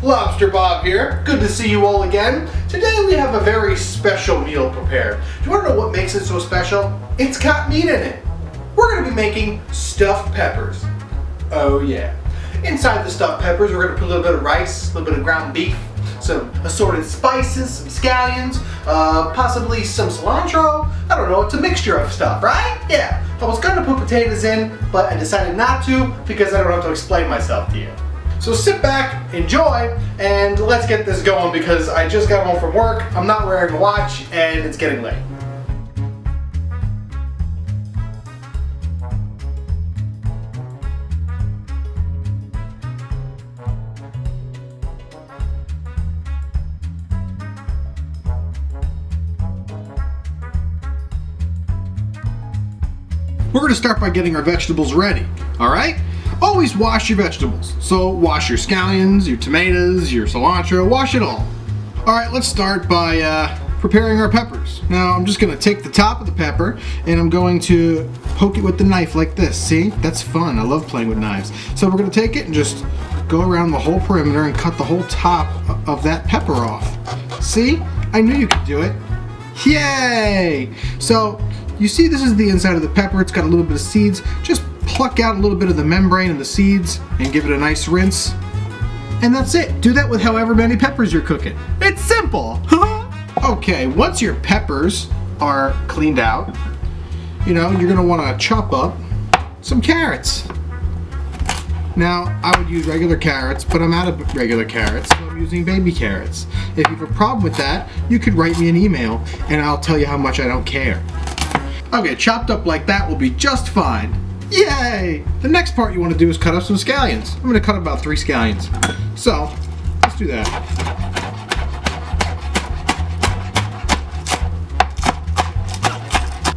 Lobster Bob here. Good to see you all again. Today we have a very special meal prepared. Do you want to know what makes it so special? It's got meat in it. We're going to be making stuffed peppers. Oh yeah. Inside the stuffed peppers we're going to put a little bit of rice, a little bit of ground beef, some assorted spices, some scallions, possibly some cilantro. I don't know, it's a mixture of stuff, right? Yeah. I was going to put potatoes in, but I decided not to because I don't have to explain myself to you. So sit back, enjoy, and let's get this going because I just got home from work, I'm not wearing a watch, and it's getting late. We're going to start by getting our vegetables ready, alright? Always wash your vegetables. So wash your scallions, your tomatoes, your cilantro, wash it all. Alright, let's start by preparing our peppers. Now I'm just going to take the top of the pepper and I'm going to poke it with the knife like this. See? That's fun. I love playing with knives. So we're going to take it and just go around the whole perimeter and cut the whole top of that pepper off. See? I knew you could do it. Yay! So you see this is the inside of the pepper. It's got a little bit of seeds. Just pluck out a little bit of the membrane and the seeds and give it a nice rinse. And that's it. Do that with however many peppers you're cooking. It's simple. Okay, once your peppers are cleaned out, you're going to want to chop up some carrots. Now, I would use regular carrots, but I'm out of regular carrots, so I'm using baby carrots. If you have a problem with that, you could write me an email and I'll tell you how much I don't care. Okay, chopped up like that will be just fine. Yay! The next part you want to do is cut up some scallions. I'm going to cut about 3 scallions. So, let's do that.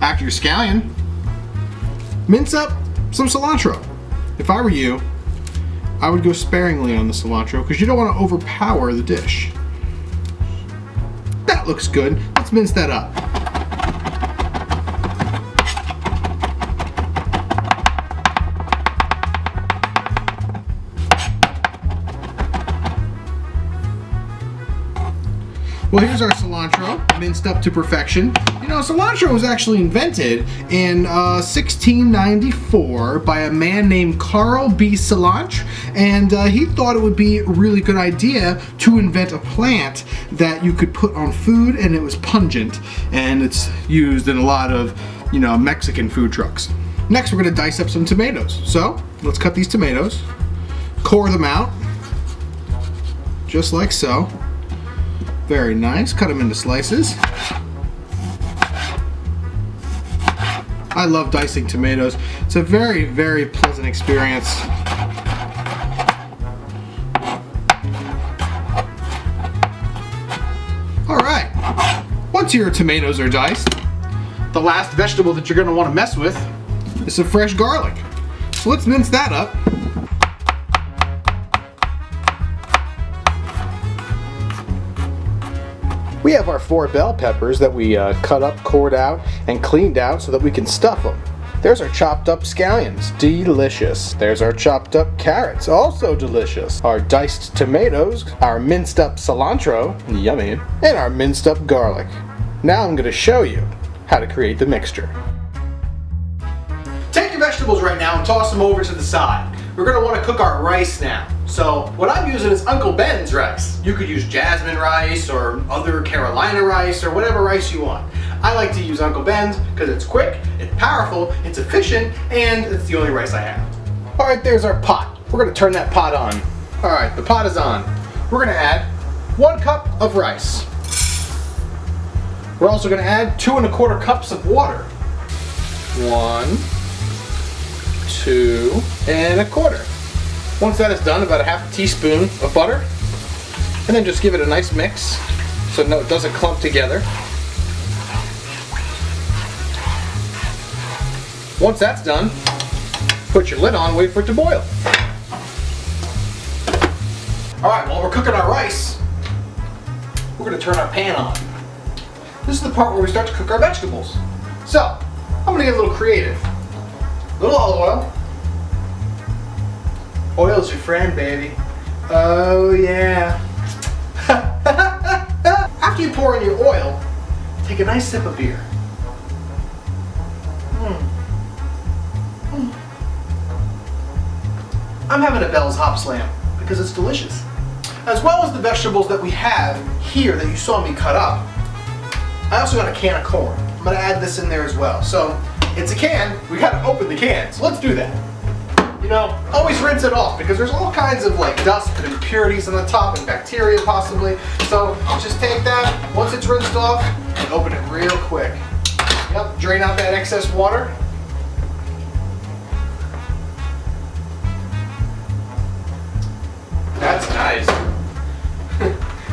After your scallion, mince up some cilantro. If I were you, I would go sparingly on the cilantro because you don't want to overpower the dish. That looks good. Let's mince that up. Well, here's our cilantro, minced up to perfection. Cilantro was actually invented in 1694 by a man named Carl B. Cilantro, and he thought it would be a really good idea to invent a plant that you could put on food and it was pungent, and it's used in a lot of, Mexican food trucks. Next, we're going to dice up some tomatoes. So, let's cut these tomatoes, core them out, just like so. Very nice. Cut them into slices. I love dicing tomatoes. It's a very, very pleasant experience. Alright. Once your tomatoes are diced, the last vegetable that you're going to want to mess with is some fresh garlic. So let's mince that up. We have our 4 bell peppers that we cut up, cored out, and cleaned out so that we can stuff them. There's our chopped up scallions, delicious. There's our chopped up carrots, also delicious. Our diced tomatoes, our minced up cilantro, yummy, and our minced up garlic. Now I'm going to show you how to create the mixture. Take your vegetables right now and toss them over to the side. We're going to want to cook our rice now. So what I'm using is Uncle Ben's rice. You could use jasmine rice or other Carolina rice or whatever rice you want. I like to use Uncle Ben's because it's quick, it's powerful, it's efficient, and it's the only rice I have. Alright, there's our pot. We're going to turn that pot on. Alright, the pot is on. We're going to add 1 cup of rice. We're also going to add 2 1/4 cups of water. 1, 2 1/4. Once that is done, about a half teaspoon of butter, and then just give it a nice mix so it doesn't clump together. Once that's done, put your lid on, wait for it to boil. Alright, while we're cooking our rice, we're going to turn our pan on. This is the part where we start to cook our vegetables. So, I'm going to get a little creative. A little olive oil. Oil's your friend, baby. Oh yeah. After you pour in your oil, take a nice sip of beer. I'm having a Bell's Hop Slam because it's delicious. As well as the vegetables that we have here that you saw me cut up, I also got a can of corn. I'm gonna add this in there as well. So it's a can, we gotta open the can. So let's do that. You know, always rinse it off because there's all kinds of like dust and impurities on the top and bacteria possibly. So just take that, once it's rinsed off, and open it real quick. Yep, drain out that excess water. That's nice.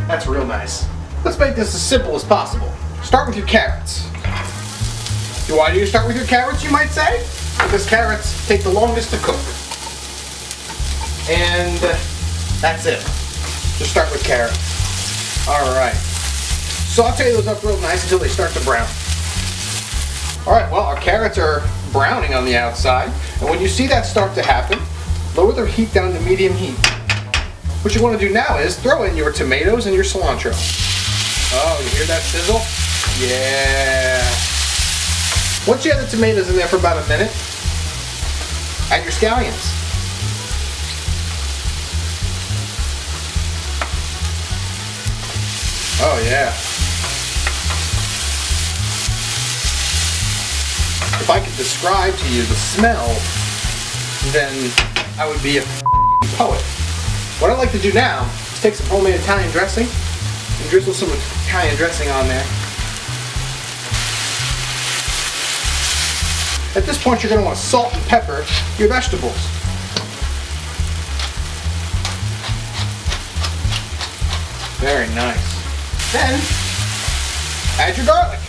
That's real nice. Let's make this as simple as possible. Start with your carrots. Why do you start with your carrots, you might say? Because carrots take the longest to cook. And that's it. Just start with carrots. Alright. Saute those up real nice until they start to brown. Alright, well, our carrots are browning on the outside. And when you see that start to happen, lower the heat down to medium heat. What you want to do now is throw in your tomatoes and your cilantro. Oh, you hear that sizzle? Yeah. Once you have the tomatoes in there for about a minute, add your scallions. Oh yeah. If I could describe to you the smell, then I would be a poet. What I like to do now is take some homemade Italian dressing and drizzle some Italian dressing on there. At this point, you're going to want to salt and pepper your vegetables. Very nice. Then, add your garlic.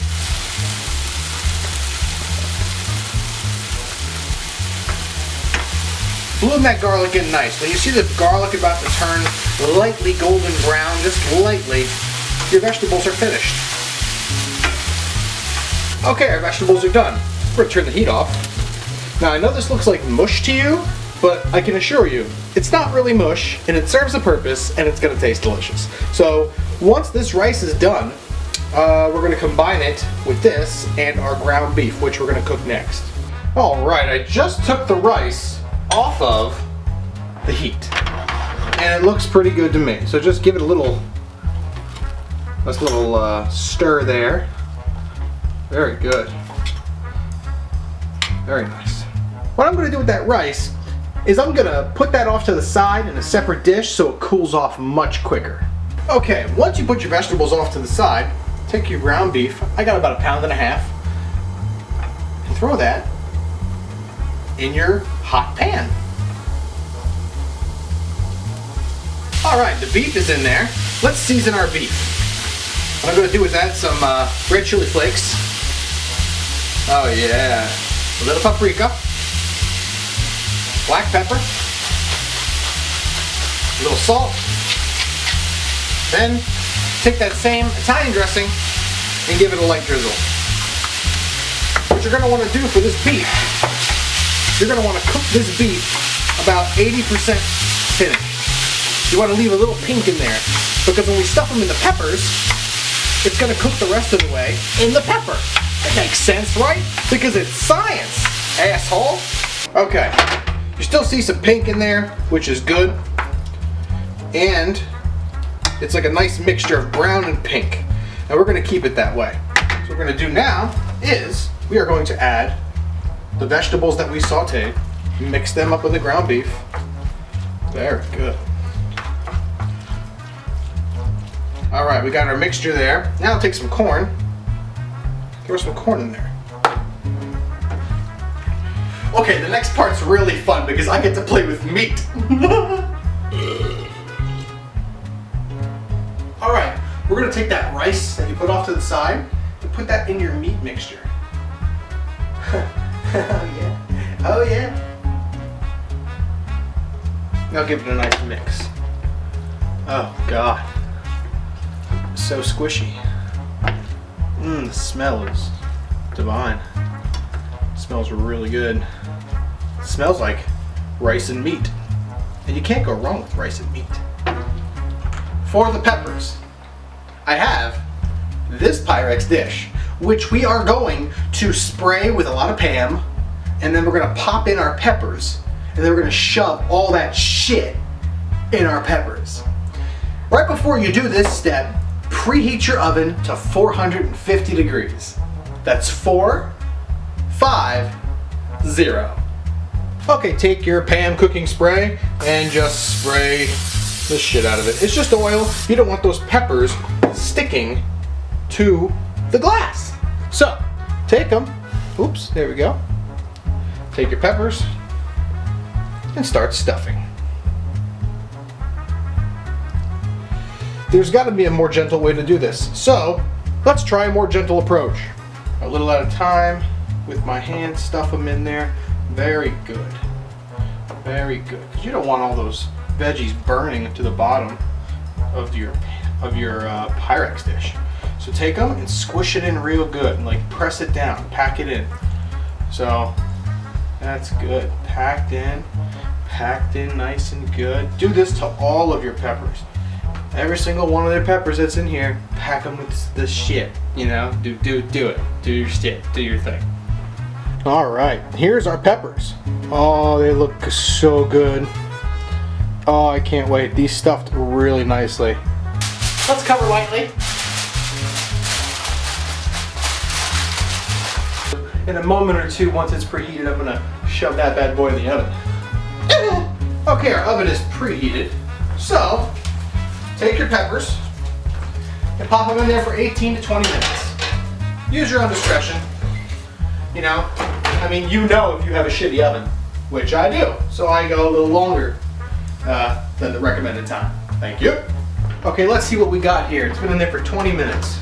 Bloom that garlic in nice. When you see the garlic about to turn lightly golden brown, just lightly, your vegetables are finished. Okay, our vegetables are done. We're going to turn the heat off. Now I know this looks like mush to you, but I can assure you, it's not really mush, and it serves a purpose, and it's going to taste delicious. So once this rice is done, we're going to combine it with this and our ground beef, which we're going to cook next. Alright, I just took the rice off of the heat, and it looks pretty good to me. So just give it a little stir there. Very good. Very nice. What I'm going to do with that rice is I'm going to put that off to the side in a separate dish so it cools off much quicker. Okay, once you put your vegetables off to the side, take your ground beef, I got about 1.5 pounds, and throw that in your hot pan. Alright, the beef is in there. Let's season our beef. What I'm going to do is add some red chili flakes. Oh yeah. A little paprika, black pepper, a little salt. Then take that same Italian dressing and give it a light drizzle. What you're going to want to do for this beef, you're going to want to cook this beef about 80% finished. You want to leave a little pink in there because when we stuff them in the peppers, it's going to cook the rest of the way in the pepper. That makes sense, right? Because it's science, asshole. Okay, you still see some pink in there, which is good. And it's like a nice mixture of brown and pink. And we're going to keep it that way. So what we're going to do now is we are going to add the vegetables that we sauteed, mix them up with the ground beef. Very good. Alright, we got our mixture there. Now I'll take some corn. Throw some corn in there. Okay, the next part's really fun because I get to play with meat. Alright, we're going to take that rice that you put off to the side and put that in your meat mixture. Oh yeah. Oh yeah. Now give it a nice mix. Oh god. So squishy. The smell is divine. It smells really good. It smells like rice and meat. And you can't go wrong with rice and meat. for the peppers, I have this Pyrex dish, which we are going to spray with a lot of Pam, and then we're gonna pop in our peppers, and then we're gonna shove all that shit in our peppers. Right before you do this step, preheat your oven to 450 degrees. That's 450. Okay, take your Pam cooking spray and just spray the shit out of it. It's just oil. You don't want those peppers sticking to the glass. So, take them. Oops, there we go. Take your peppers and start stuffing. There's got to be a more gentle way to do this. So, let's try a more gentle approach. A little at a time with my hand, stuff them in there. Very good. Very good. Because you don't want all those veggies burning to the bottom of your Pyrex dish. So take them and squish it in real good, and like press it down, pack it in. So that's good. Packed in nice and good. Do this to all of your peppers. Every single one of their peppers that's in here, pack them with this shit. You know, do it. Do your shit. Do your thing. All right, here's our peppers. Oh, they look so good. Oh, I can't wait. These stuffed really nicely. Let's cover lightly. In a moment or two, once it's preheated, I'm gonna shove that bad boy in the oven. Okay, our oven is preheated. So, take your peppers and pop them in there for 18 to 20 minutes. Use your own discretion. You know, I mean, you know if you have a shitty oven, which I do. So I go a little longer than the recommended time. Thank you. Okay, let's see what we got here. It's been in there for 20 minutes.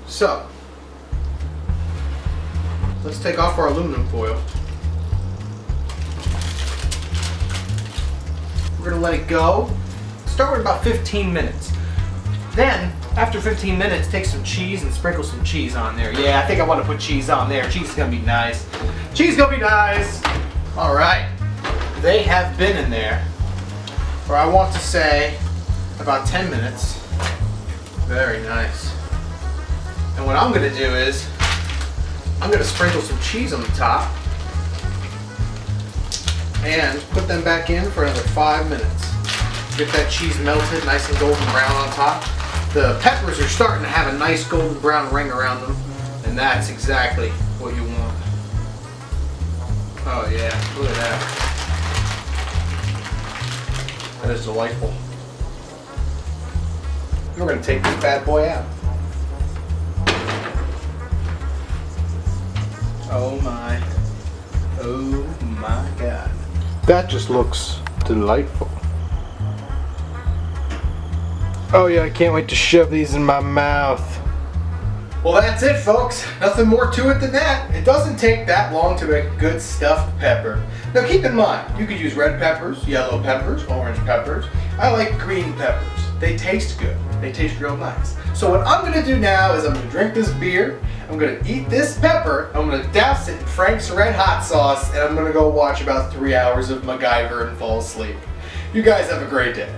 So, let's take off our aluminum foil. We're gonna let it go. Start with about 15 minutes. Then, after 15 minutes, take some cheese and sprinkle some cheese on there. Yeah, I think I want to put cheese on there. Cheese is gonna be nice. Cheese is gonna be nice. All right, they have been in there for, I want to say, about 10 minutes. Very nice. And what I'm gonna do is, I'm gonna sprinkle some cheese on the top and put them back in for another 5 minutes. Get that cheese melted, nice and golden brown on top. The peppers are starting to have a nice golden brown ring around them, and that's exactly what you want. Oh yeah, look at that. That is delightful. We're gonna take this bad boy out. Oh my God. That just looks delightful. Oh yeah, I can't wait to shove these in my mouth. Well, that's it, folks. Nothing more to it than that. It doesn't take that long to make a good stuffed pepper. Now keep in mind, you could use red peppers, yellow peppers, orange peppers. I like green peppers. They taste good. They taste real nice. So what I'm gonna do now is I'm gonna drink this beer, I'm gonna eat this pepper, I'm gonna douse it in Frank's Red Hot sauce, and I'm gonna go watch about 3 hours of MacGyver and fall asleep. You guys have a great day.